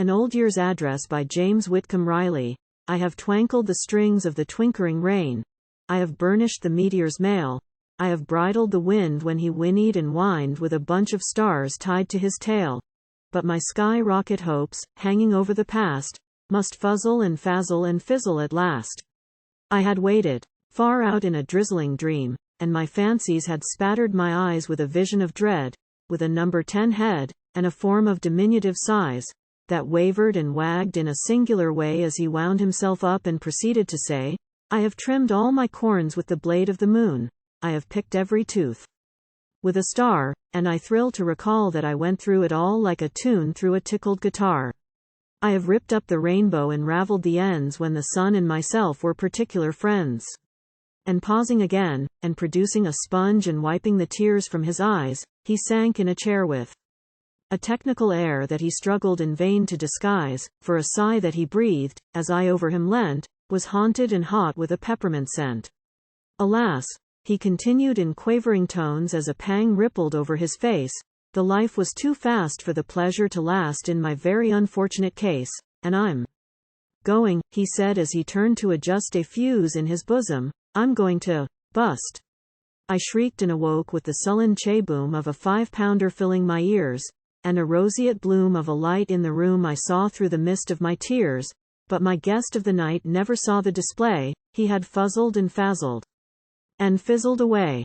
An Old Year's Address by James Whitcomb Riley. I have twankled the strings of the twinkering rain. I have burnished the meteor's mail. I have bridled the wind when he whinnied and whined with a bunch of stars tied to his tail. But my sky rocket hopes, hanging over the past, must fuzzle and fazzle and fizzle at last. I had waited, far out in a drizzling dream, and my fancies had spattered my eyes with a vision of dread, with a number 10 head, and a form of diminutive size, that wavered and wagged in a singular way as he wound himself up and proceeded to say, I have trimmed all my corns with the blade of the moon, I have picked every tooth with a star, and I thrill to recall that I went through it all like a tune through a tickled guitar. I have ripped up the rainbow and raveled the ends when the sun and myself were particular friends. And pausing again, and producing a sponge and wiping the tears from his eyes, he sank in a chair with a technical air that he struggled in vain to disguise, for a sigh that he breathed, as I over him leant, was haunted and hot with a peppermint scent. Alas, he continued in quavering tones as a pang rippled over his face, the life was too fast for the pleasure to last in my very unfortunate case, and I'm going, he said as he turned to adjust a fuse in his bosom, I'm going to bust. I shrieked and awoke with the sullen che-boom of a 5-pounder filling my ears, and a roseate bloom of a light in the room I saw through the mist of my tears, but my guest of the night never saw the display, he had fuzzled and fazzled and fizzled away.